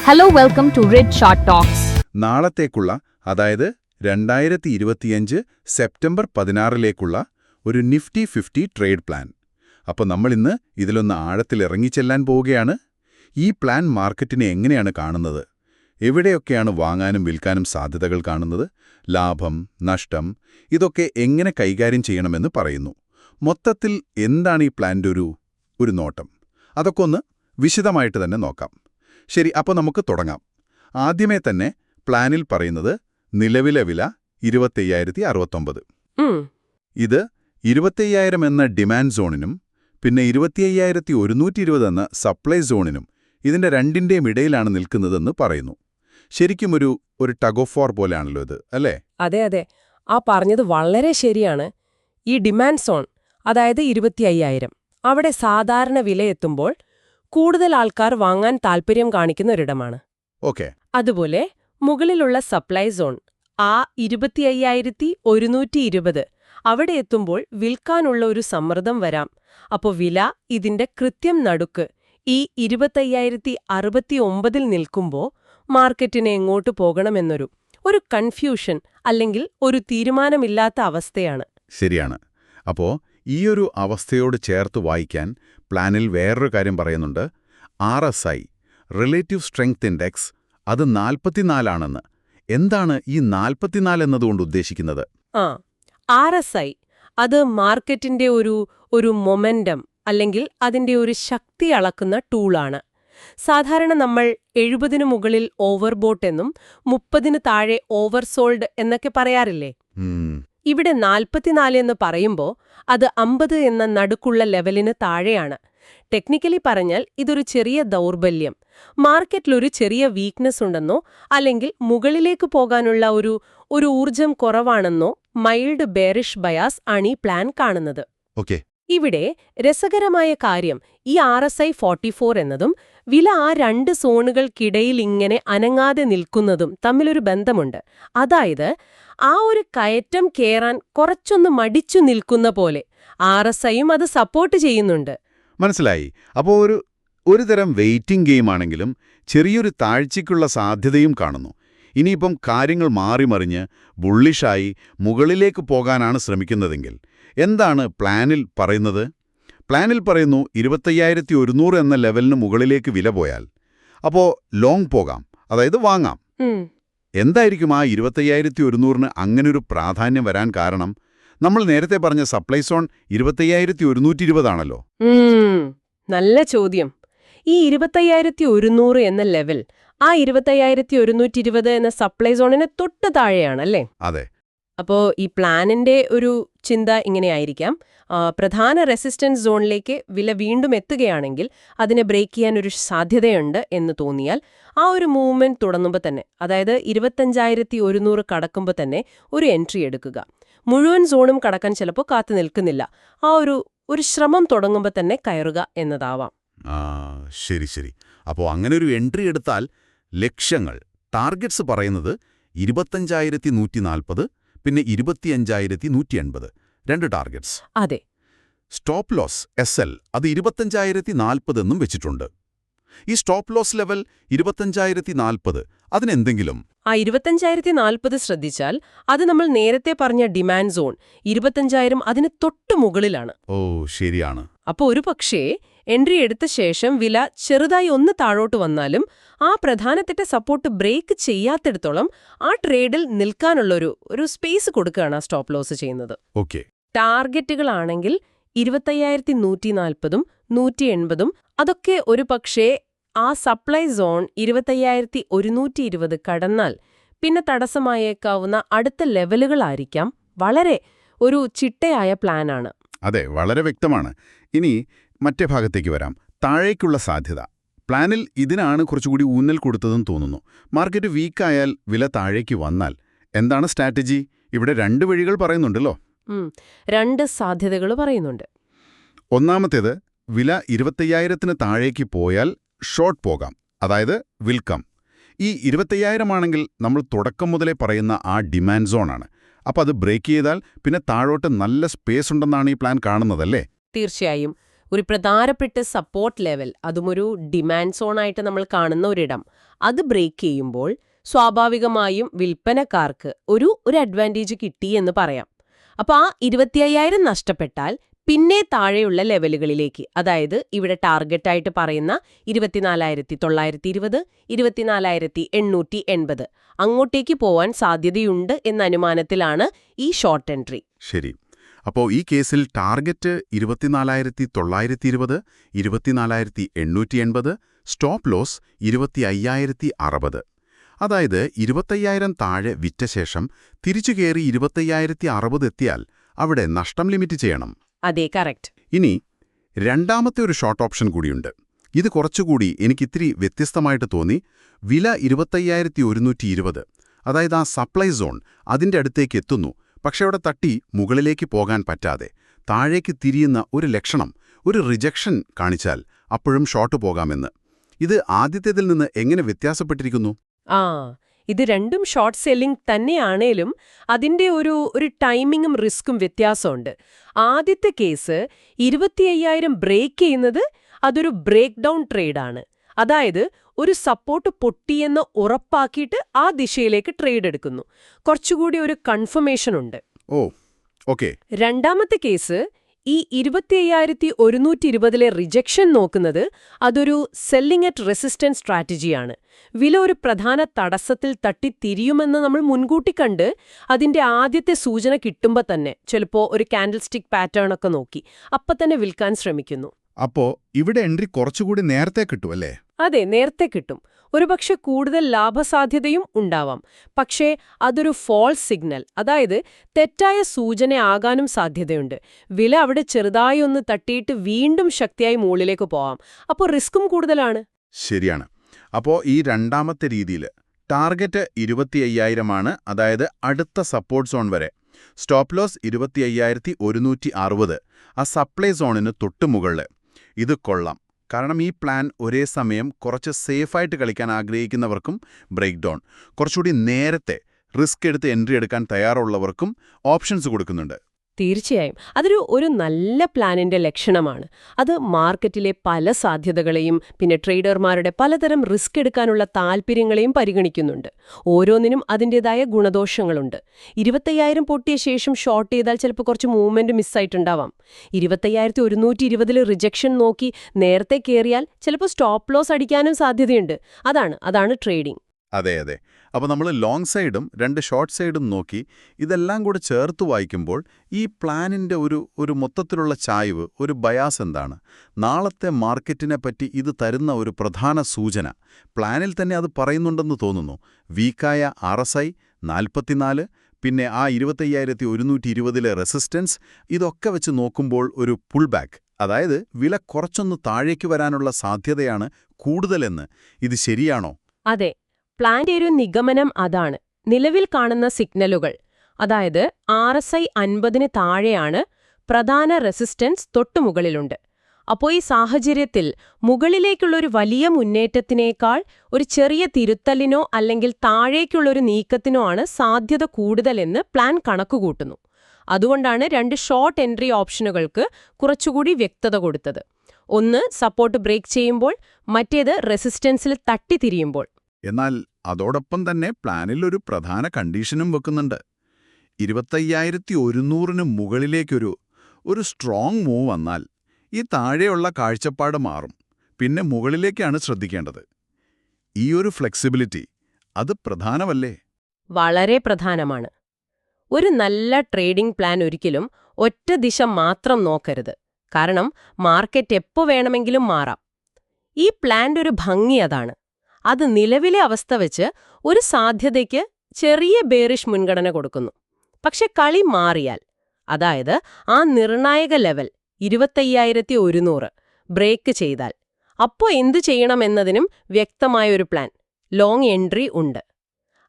Hello, welcome to Red Short Talks. നാളത്തേക്കുള്ള അതായത് 2025 September 16ലേക്കുള്ള ഒരു Nifty 50 trade plan. അപ്പോൾ നമ്മളിന്ന് ഇതിലൊന്ന് ആഴത്തിൽ ഇറങ്ങിച്ചെല്ലാൻ പോവുകയാണ്. ഈ പ്ലാൻ മാർക്കറ്റിനെ എങ്ങനെയാണ് കാണുന്നത്, എവിടെയൊക്കെയാണ് വാങ്ങാനും വിൽക്കാനും സാധ്യതകൾ കാണുന്നത്, ലാഭം, നഷ്ടം, ഇതൊക്കെ എങ്ങനെ കൈകാര്യം ചെയ്യണമെന്ന് പറയുന്നു. മൊത്തത്തിൽ എന്താണ് ഈ പ്ലാൻ്റെ ഒരു നോട്ടം? അതൊക്കെ ഒന്ന് വിശദമായിട്ട് തന്നെ നോക്കാം. ശരി, അപ്പോൾ നമുക്ക് തുടങ്ങാം. ആദ്യമേ തന്നെ പ്ലാനിൽ പറയുന്നത് നിലവിലെ വില 25,069. ഇത് 25,000 എന്ന ഡിമാൻഡ് സോണിനും പിന്നെ 25,120 എന്ന സപ്ലൈ സോണിനും ഇതിന്റെ രണ്ടിന്റെയും ഇടയിലാണ് നിൽക്കുന്നതെന്ന് പറയുന്നു. ശരിക്കും ഒരു ടഗ് ഓഫ് വാർ പോലെയാണല്ലോ ഇത്, അല്ലേ? അതെ അതെ, ആ പറഞ്ഞത് വളരെ ശരിയാണ്. ഈ ഡിമാൻഡ് സോൺ, അതായത് 25,000, അവിടെ സാധാരണ വിലയെത്തുമ്പോൾ കൂടുതൽ ആൾക്കാർ വാങ്ങാൻ താൽപ്പര്യം കാണിക്കുന്ന ഒരിടമാണ്. ഓക്കെ. അതുപോലെ മുകളിലുള്ള സപ്ലൈ സോൺ, ആ 25,120, അവിടെ എത്തുമ്പോൾ വിൽക്കാനുള്ള ഒരു സമ്മർദ്ദം വരാം. അപ്പോൾ വില ഇതിന്റെ കൃത്യം നടുക്ക് ഈ 25,069 നിൽക്കുമ്പോൾ മാർക്കറ്റിനെ എങ്ങോട്ട് പോകണമെന്നൊരു കൺഫ്യൂഷൻ അല്ലെങ്കിൽ ഒരു തീരുമാനമില്ലാത്ത അവസ്ഥയാണ്. ശരിയാണ്. അപ്പോൾ ഈയൊരു അവസ്ഥയോട് ചേർത്ത് വായിക്കാൻ പ്ലാനിൽ വേറൊരു കാര്യം പറയുന്നുണ്ട്. RSI, റിലേറ്റീവ് സ്ട്രെങ്ത് ഇൻഡെക്സ്, അത് 44 എന്താണ് ഈ 44 എന്നതുകൊണ്ട് ഉദ്ദേശിക്കുന്നത്? RSI അത് മാർക്കറ്റിന്റെ ഒരു മൊമെന്റം അല്ലെങ്കിൽ അതിന്റെ ഒരു ശക്തി അളക്കുന്ന ടൂളാണ്. സാധാരണ നമ്മൾ 70 മുകളിൽ ഓവർബോട്ട് എന്നും 30 താഴെ ഓവർസോൾഡ് എന്നൊക്കെ പറയാറില്ലേ? ഇവിടെ 44 എന്ന് പറയുമ്പോൾ അത് 50 എന്ന നടുക്കുള്ള ലെവലിന് താഴെയാണ്. ടെക്നിക്കലി പറഞ്ഞാൽ ഇതൊരു ചെറിയ ദൗർബല്യം, മാർക്കറ്റിലൊരു ചെറിയ വീക്ക്നെസ് ഉണ്ടെന്നോ അല്ലെങ്കിൽ മുകളിലേക്ക് പോകാനുള്ള ഒരു ഊർജം കുറവാണെന്നോ മൈൽഡ് ബെയറിഷ് ബയാസ് ആണ് ഈ പ്ലാൻ കാണുന്നത്. ഇവിടെ രസകരമായ കാര്യം, ഈ RSI 44 എന്നതും വില ആ രണ്ട് സോണുകൾക്കിടയിൽ ഇങ്ങനെ അനങ്ങാതെ നിൽക്കുന്നതും തമ്മിലൊരു ബന്ധമുണ്ട്. അതായത് ആ ഒരു കയറ്റം കേറാൻ കുറച്ചൊന്ന് മടിച്ചു നിൽക്കുന്ന പോലെ RSIയും അത് സപ്പോർട്ട് ചെയ്യുന്നുണ്ട്. മനസ്സിലായി. അപ്പോൾ ഒരു തരം വെയിറ്റിംഗ് ഗെയിം ആണെങ്കിലും ചെറിയൊരു താഴ്ചയ്ക്കുള്ള സാധ്യതയും കാണുന്നു. ഇനിയിപ്പം കാര്യങ്ങൾ മാറിമറിഞ്ഞ് ബുള്ളിഷായി മുകളിലേക്ക് പോകാനാണ് ശ്രമിക്കുന്നതെങ്കിൽ എന്താണ് പ്ലാനിൽ പറയുന്നത്? പ്ലാനിൽ പറയുന്നു 25,100 എന്ന ലെവലിന് മുകളിലേക്ക് വില പോയാൽ അപ്പോൾ ലോങ് പോകാം, അതായത് വാങ്ങാം. എന്തായിരിക്കും ആ 25,100 അങ്ങനൊരു പ്രാധാന്യം വരാൻ കാരണം? നമ്മൾ നേരത്തെ പറഞ്ഞ സപ്ലൈ സോൺ 25,120 ആണല്ലോ. നല്ല ചോദ്യം. ഈ 25,100 എന്ന ലെവൽ ആ 25,120 എന്ന സപ്ലൈ സോണിന് തൊട്ട് താഴെയാണല്ലേ? അതെ. അപ്പോൾ ഈ പ്ലാനിന്റെ ഒരു ചിന്ത ഇങ്ങനെയായിരിക്കാം: പ്രധാന റെസിസ്റ്റൻസ് സോണിലേക്ക് വില വീണ്ടും എത്തുകയാണെങ്കിൽ അതിനെ ബ്രേക്ക് ചെയ്യാൻ ഒരു സാധ്യതയുണ്ട് എന്ന് തോന്നിയാൽ ആ ഒരു മൂവ്മെന്റ് തുടങ്ങുമ്പോൾ തന്നെ, അതായത് 25,100 കടക്കുമ്പോൾ തന്നെ ഒരു എൻട്രി എടുക്കുക. മുഴുവൻ സോണും കടക്കാൻ ചിലപ്പോൾ കാത്തു നിൽക്കുന്നില്ല, ആ ഒരു ശ്രമം തുടങ്ങുമ്പോൾ തന്നെ കയറുക എന്നതാവാം. ശരി. അപ്പോൾ അങ്ങനെ ഒരു എൻട്രി എടുത്താൽ ലക്ഷ്യങ്ങൾ, ടാർഗറ്റ്സ് പറയുന്നത് 25,140, പിന്നെ 25,180, 2 ടാർഗറ്റ്സ്. അതെ. സ്റ്റോപ്പ് ലോസ് SL അത് 25,040 എന്നും വെച്ചിട്ടുണ്ട്. ഈ സ്റ്റോപ്പ് ലോസ് ലെവൽ 25,040 അതിനെന്തെങ്കിലും? ആ 25,040 ശ്രദ്ധിച്ചാൽ അത് നമ്മൾ നേരത്തെ പറഞ്ഞ ഡിമാൻഡ് സോൺ 25,000 അതിന് തൊട്ടു മുകളിലാണ്. ശരിയാണ്. അപ്പോൾ ഒരു പക്ഷേ എൻട്രി എടുത്ത ശേഷം വില ചെറുതായി ഒന്ന് താഴോട്ട് വന്നാലും ആ പ്രധാനപ്പെട്ട സപ്പോർട്ട് ബ്രേക്ക് ചെയ്യാത്തിടത്തോളം ആ ട്രേഡിൽ നിൽക്കാനുള്ളൊരു സ്പേസ് കൊടുക്കുകയാണ് ആ സ്റ്റോപ്പ് ലോസ് ചെയ്യുന്നത്. ടാർഗറ്റുകളാണെങ്കിൽ 25,140, 180, അതൊക്കെ ഒരു പക്ഷേ ആ സപ്ലൈ സോൺ 25,120 കടന്നാൽ പിന്നെ തടസ്സമായേക്കാവുന്ന അടുത്ത ലെവലുകളായിരിക്കാം. വളരെ ഒരു ചിട്ടയായ പ്ലാനാണ്. അതെ, വളരെ വ്യക്തമാണ്. ഇനി മറ്റേ ഭാഗത്തേക്ക് വരാം. താഴേക്കുള്ള സാധ്യത. പ്ലാനിൽ ഇതിനാണ് കുറച്ചുകൂടി ഊന്നൽ കൊടുത്തതെന്ന് തോന്നുന്നു. മാർക്കറ്റ് വീക്കായാൽ വില താഴേക്ക് വന്നാൽ എന്താണ് സ്ട്രാറ്റജി? ഇവിടെ 2 വഴികൾ പറയുന്നുണ്ടല്ലോ. 2 സാധ്യതകൾ പറയുന്നുണ്ട്. ഒന്നാമത്തേത്, വില 25,000 താഴേക്ക് പോയാൽ ഷോർട്ട് പോകാം, അതായത് വിൽക്കാം. ഈ 25,000 ആണെങ്കിൽ നമ്മൾ തുടക്കം മുതലേ പറയുന്ന ആ ഡിമാൻഡ് സോണാണ്. അപ്പോൾ അത് ബ്രേക്ക് ചെയ്താൽ പിന്നെ താഴോട്ട് നല്ല സ്പേസ് ഉണ്ടെന്നാണ് ഈ പ്ലാൻ കാണുന്നതല്ലേ? തീർച്ചയായും. ഒരു പ്രധാനപ്പെട്ട സപ്പോർട്ട് ലെവൽ, അതും ഒരു ഡിമാൻഡ് സോണായിട്ട് നമ്മൾ കാണുന്ന ഒരിടം, അത് ബ്രേക്ക് ചെയ്യുമ്പോൾ സ്വാഭാവികമായും വിൽപ്പനക്കാർക്ക് ഒരു അഡ്വാൻറ്റേജ് കിട്ടി എന്ന് പറയാം. അപ്പോൾ ആ 25,000 നഷ്ടപ്പെട്ടാൽ പിന്നെ താഴെയുള്ള ലെവലുകളിലേക്ക്, അതായത് ഇവിടെ ടാർഗറ്റായിട്ട് പറയുന്ന 24,920, 24,880 അങ്ങോട്ടേക്ക് പോവാൻ സാധ്യതയുണ്ട് എന്ന അനുമാനത്തിലാണ് ഈ ഷോർട്ട് എൻട്രി. ശരി. അപ്പോൾ ഈ കേസിൽ ടാർഗറ്റ് 24,920, 24,880, സ്റ്റോപ്പ് ലോസ് 25,060. അതായത് 25,000 താഴെ വിറ്റ ശേഷം തിരിച്ചു കയറി 25,060 എത്തിയാൽ അവിടെ നഷ്ടം ലിമിറ്റ് ചെയ്യണം. അതെ, കറക്റ്റ്. ഇനി രണ്ടാമത്തെ ഒരു ഷോർട്ട് ഓപ്ഷൻ കൂടിയുണ്ട്. ഇത് കുറച്ചുകൂടി എനിക്കിത്തിരി വ്യത്യസ്തമായിട്ട് തോന്നി. വില 25,120, അതായത് ആ സപ്ലൈ സോൺ അതിൻ്റെ അടുത്തേക്ക് എത്തുന്നു, പക്ഷെ അവിടെ തട്ടി മുകളിലേക്ക് പോകാൻ പറ്റാതെ താഴേക്ക് തിരിയുന്ന ഒരു ലക്ഷണം, ഒരു റിജക്ഷൻ കാണിച്ചാൽ അപ്പോഴും ഷോർട്ട് പോകാമെന്ന്. ഇത് ആദ്യത്തേതിൽ നിന്ന് എങ്ങനെ വ്യത്യാസപ്പെട്ടിരിക്കുന്നു? ഇത് രണ്ടും ഷോർട്ട് സെല്ലിംഗ് തന്നെയാണേലും അതിൻ്റെ ഒരു ടൈമിങ്ങും റിസ്ക്കും വ്യത്യാസമുണ്ട്. ആദ്യത്തെ കേസ് 25,000 ബ്രേക്ക് ചെയ്യുന്നത് അതൊരു ബ്രേക്ക് ഡൗൺ ട്രേഡാണ്. അതായത് ഒരു സപ്പോർട്ട് പൊട്ടിയെന്ന് ഉറപ്പാക്കിയിട്ട് ആ ദിശയിലേക്ക് ട്രേഡ് എടുക്കുന്നു. കുറച്ചുകൂടി ഒരു കൺഫർമേഷൻ ഉണ്ട്. ഓക്കെ. രണ്ടാമത്തെ കേസ് ഈ 25,120 റിജക്ഷൻ നോക്കുന്നത് അതൊരു സെല്ലിംഗ് അറ്റ് റെസിസ്റ്റൻസ് സ്ട്രാറ്റജിയാണ്. വില ഒരു പ്രധാന തടസ്സത്തിൽ തട്ടിത്തിരിയുമെന്ന് നമ്മൾ മുൻകൂട്ടി കണ്ട് അതിന്റെ ആദ്യത്തെ സൂചന കിട്ടുമ്പോൾ തന്നെ ചിലപ്പോൾ ഒരു കാൻഡിൽ സ്റ്റിക്ക് പാറ്റേൺ ഒക്കെ നോക്കി അപ്പം തന്നെ വിൽക്കാൻ ശ്രമിക്കുന്നു. അപ്പോ ഇവിടെ എൻട്രി കുറച്ചുകൂടി നേരത്തെ കിട്ടുമല്ലേ? അതെ, നേരത്തെ കിട്ടും. ഒരുപക്ഷെ കൂടുതൽ ലാഭസാധ്യതയും ഉണ്ടാവാം. പക്ഷേ അതൊരു ഫോൾസ് സിഗ്നൽ, അതായത് തെറ്റായ സൂചനയാകാനും സാധ്യതയുണ്ട്. വില അവിടെ ചെറുതായി ഒന്ന് തട്ടിയിട്ട് വീണ്ടും ശക്തിയായി മുകളിലേക്ക് പോവാം. അപ്പോൾ റിസ്ക്കും കൂടുതലാണ്. ശരിയാണ്. അപ്പോൾ ഈ രണ്ടാമത്തെ രീതിയിൽ ടാർഗറ്റ് 25,000 ആണ്, അതായത് അടുത്ത സപ്പോർട്ട് സോൺ വരെ. സ്റ്റോപ്പ് ലോസ് 25,160, ആ സപ്ലൈ സോണിന് തൊട്ടുമുകളിൽ. ഇത് കൊള്ളാം. കാരണം ഈ പ്ലാൻ ഒരേ സമയം കുറച്ച് സേഫായിട്ട് കളിക്കാൻ ആഗ്രഹിക്കുന്നവർക്കും ബ്രേക്ക് ഡൗൺ, കുറച്ചുകൂടി നേരത്തെ റിസ്ക് എടുത്ത് എൻട്രി എടുക്കാൻ തയ്യാറുള്ളവർക്കും ഓപ്ഷൻസ് കൊടുക്കുന്നുണ്ട്. തീർച്ചയായും അതൊരു നല്ല പ്ലാനിന്റെ ലക്ഷണമാണ്. അത് മാർക്കറ്റിലെ പല സാധ്യതകളെയും പിന്നെ ട്രേഡർമാരുടെ പലതരം റിസ്ക് എടുക്കാനുള്ള താൽപ്പര്യങ്ങളെയും പരിഗണിക്കുന്നുണ്ട്. ഓരോന്നിനും അതിൻ്റെതായ ഗുണദോഷങ്ങളുണ്ട്. 25,000 പൊട്ടിയ ശേഷം ഷോർട്ട് ചെയ്താൽ ചിലപ്പോൾ കുറച്ച് മൂവ്മെന്റ് മിസ്സായിട്ടുണ്ടാവാം. 25,120 റിജക്ഷൻ നോക്കി നേരത്തെ കയറിയാൽ ചിലപ്പോൾ സ്റ്റോപ്പ് ലോസ് അടിക്കാനും സാധ്യതയുണ്ട്. അതാണ് ട്രേഡിംഗ്. അതെ. അപ്പോൾ നമ്മൾ ലോങ് സൈഡും 2 ഷോർട്ട് സൈഡും നോക്കി ഇതെല്ലാം കൂടെ ചേർത്ത് വായിക്കുമ്പോൾ ഈ പ്ലാനിൻ്റെ ഒരു മൊത്തത്തിലുള്ള ചായ്വ്, ഒരു ബയാസ് എന്താണ്? നാളത്തെ മാർക്കറ്റിനെ പറ്റി ഇത് തരുന്ന ഒരു പ്രധാന സൂചന പ്ലാനിൽ തന്നെ അത് പറയുന്നുണ്ടെന്ന് തോന്നുന്നു. വീക്കായ RSI 44, പിന്നെ ആ 25,120 റെസിസ്റ്റൻസ്, ഇതൊക്കെ വെച്ച് നോക്കുമ്പോൾ ഒരു പുൾ ബാക്ക്, അതായത് വില കുറച്ചൊന്ന് താഴേക്ക് വരാനുള്ള സാധ്യതയാണ് കൂടുതലെന്ന്. ഇത് ശരിയാണോ? അതെ, പ്ലാന്റെ ഒരു നിഗമനം അതാണ്. നിലവിൽ കാണുന്ന സിഗ്നലുകൾ, അതായത് RSI 50 താഴെയാണ്, പ്രധാന റെസിസ്റ്റൻസ് തൊട്ടുമുകളിലുണ്ട്. അപ്പോൾ ഈ സാഹചര്യത്തിൽ മുകളിലേക്കുള്ളൊരു വലിയ മുന്നേറ്റത്തിനേക്കാൾ ഒരു ചെറിയ തിരുത്തലിനോ അല്ലെങ്കിൽ താഴേക്കുള്ളൊരു നീക്കത്തിനോ ആണ് സാധ്യത കൂടുതലെന്ന് പ്ലാൻ കണക്കുകൂട്ടുന്നു. അതുകൊണ്ടാണ് 2 ഷോർട്ട് എൻട്രി ഓപ്ഷനുകൾക്ക് കുറച്ചുകൂടി വ്യക്തത കൊടുത്തത്. ഒന്ന് സപ്പോർട്ട് ബ്രേക്ക് ചെയ്യുമ്പോൾ, മറ്റേത് റെസിസ്റ്റൻസിൽ തട്ടിത്തിരിയുമ്പോൾ. എന്നാൽ അതോടൊപ്പം തന്നെ പ്ലാനിൽ ഒരു പ്രധാന കണ്ടീഷനും വെക്കുന്നുണ്ട്. 25,100 മുകളിലേക്കൊരു സ്ട്രോങ് മൂവ് വന്നാൽ ഈ താഴെയുള്ള കാഴ്ചപ്പാട് മാറും. പിന്നെ മുകളിലേക്കാണ് ശ്രദ്ധിക്കേണ്ടത്. ഈ ഒരു ഫ്ലെക്സിബിലിറ്റി അത് പ്രധാനമല്ലേ? വളരെ പ്രധാനമാണ്. ഒരു നല്ല ട്രേഡിംഗ് പ്ലാൻ ഒരിക്കലും ഒറ്റ ദിശ മാത്രം നോക്കരുത്. കാരണം മാർക്കറ്റ് എപ്പോ വേണമെങ്കിലും മാറാം. ഈ പ്ലാന്റെ ഒരു ഭംഗി അതാണ്. അത് നിലവിലെ അവസ്ഥ വെച്ച് ഒരു സാധ്യതയ്ക്ക് ചെറിയ ബേറിഷ് മുൻഗണന കൊടുക്കുന്നു. പക്ഷെ കളി മാറിയാൽ, അതായത് ആ നിർണായക ലെവൽ 25,100 ബ്രേക്ക് ചെയ്താൽ, അപ്പോൾ എന്തു ചെയ്യണമെന്നതിനും വ്യക്തമായൊരു പ്ലാൻ, ലോങ് എൻട്രി ഉണ്ട്.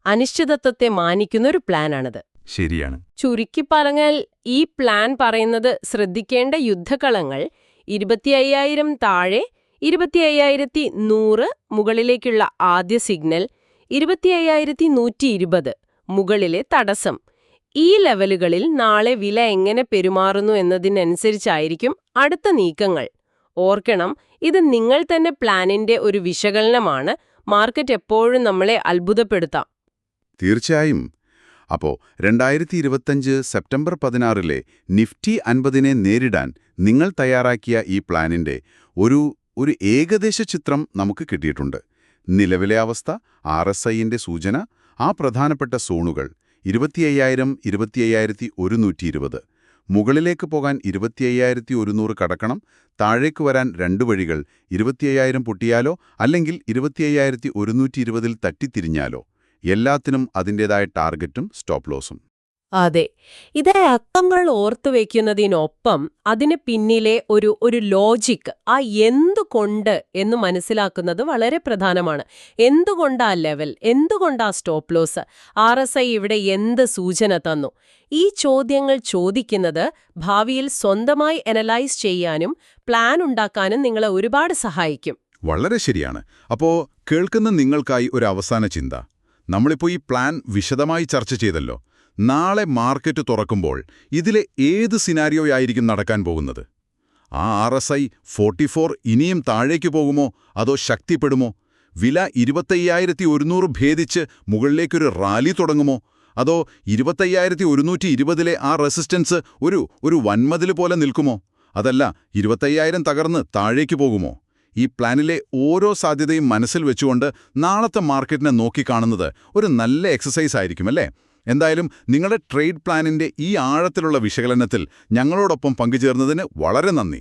അനിശ്ചിതത്വത്തെ മാനിക്കുന്നൊരു പ്ലാനാണിത്. ശരിയാണ്. ചുരുക്കി പറഞ്ഞാൽ ഈ പ്ലാൻ പറയുന്നത് ശ്രദ്ധിക്കേണ്ട യുദ്ധകളങ്ങൾ 25,000 താഴെ, 25,100 മുകളിലേക്കുള്ള ആദ്യ സിഗ്നൽ, 25,120 മുകളിലെ തടസ്സം. ഈ ലെവലുകളിൽ നാളെ വില എങ്ങനെ പെരുമാറുന്നു എന്നതിനനുസരിച്ചായിരിക്കും അടുത്ത നീക്കങ്ങൾ. ഓർക്കണം, ഇത് നിങ്ങൾ തന്നെ പ്ലാനിന്റെ ഒരു വിശകലനമാണ്. മാർക്കറ്റ് എപ്പോഴും നമ്മളെ അത്ഭുതപ്പെടുത്താം. തീർച്ചയായും. അപ്പോ 2025 സെപ്റ്റംബർ 16 നിഫ്റ്റി 50-നെ നേരിടാൻ നിങ്ങൾ തയ്യാറാക്കിയ ഈ പ്ലാനിന്റെ ഒരു ഏകദേശ ചിത്രം നമുക്ക് കിട്ടിയിട്ടുണ്ട്. നിലവിലെ അവസ്ഥ, RSIന്റെ സൂചന, ആ പ്രധാനപ്പെട്ട സോണുകൾ 25,000, 25,120. മുകളിലേക്ക് പോകാൻ 25,100 കടക്കണം. താഴേക്ക് വരാൻ രണ്ട് വഴികൾ, 25,000 പൊട്ടിയാലോ അല്ലെങ്കിൽ 25,120-ൽ തട്ടിത്തിരിഞ്ഞാലോ. എല്ലാത്തിനും അതിൻ്റെതായ ടാർഗറ്റും സ്റ്റോപ്പ് ലോസും. അതെ, ഇതേ അക്കങ്ങൾ ഓർത്തുവെക്കുന്നതിനൊപ്പം അതിന് പിന്നിലെ ഒരു ലോജിക്, ആ എന്തുകൊണ്ട് എന്ന് മനസ്സിലാക്കുന്നത് വളരെ പ്രധാനമാണ്. എന്തുകൊണ്ടാ ലെവൽ, എന്തുകൊണ്ടാ സ്റ്റോപ്പ് ലോസ്, RSI ഇവിടെ എന്ത് സൂചന തന്നു? ഈ ചോദ്യങ്ങൾ ചോദിക്കുന്നത് ഭാവിയിൽ സ്വന്തമായി അനലൈസ് ചെയ്യാനും പ്ലാൻ ഉണ്ടാക്കാനും നിങ്ങളെ ഒരുപാട് സഹായിക്കും. വളരെ ശരിയാണ്. അപ്പോ കേൾക്കുന്ന നിങ്ങൾക്കായി ഒരു അവസാന ചിന്ത. നമ്മളിപ്പോ ഈ പ്ലാൻ വിശദമായി ചർച്ച ചെയ്തല്ലോ. നാളെ മാർക്കറ്റ് തുറക്കുമ്പോൾ ഇതിലെ ഏത് സിനാരിയോയായിരിക്കും നടക്കാൻ പോകുന്നത്? ആ RSI 44 ഇനിയും താഴേക്ക് പോകുമോ, അതോ ശക്തിപ്പെടുമോ? വില 25,100 ഭേദിച്ച് മുകളിലേക്കൊരു റാലി തുടങ്ങുമോ, അതോ 25,120-ലെ ആ റെസിസ്റ്റൻസ് ഒരു വൻമതിൽ പോലെ നിൽക്കുമോ? അതല്ല 25,000 തകർന്ന് താഴേക്ക് പോകുമോ? ഈ പ്ലാനിലെ ഓരോ സാധ്യതയും മനസ്സിൽ വെച്ചുകൊണ്ട് നാളത്തെ മാർക്കറ്റിനെ നോക്കിക്കാണുന്നത് ഒരു നല്ല എക്സസൈസ് ആയിരിക്കും, അല്ലേ? എന്തായാലും നിങ്ങളുടെ ട്രേഡ് പ്ലാനിന്റെ ഈ ആഴത്തിലുള്ള വിശകലനത്തിൽ ഞങ്ങളോടൊപ്പം പങ്കുചേർന്നതിന് വളരെ നന്ദി.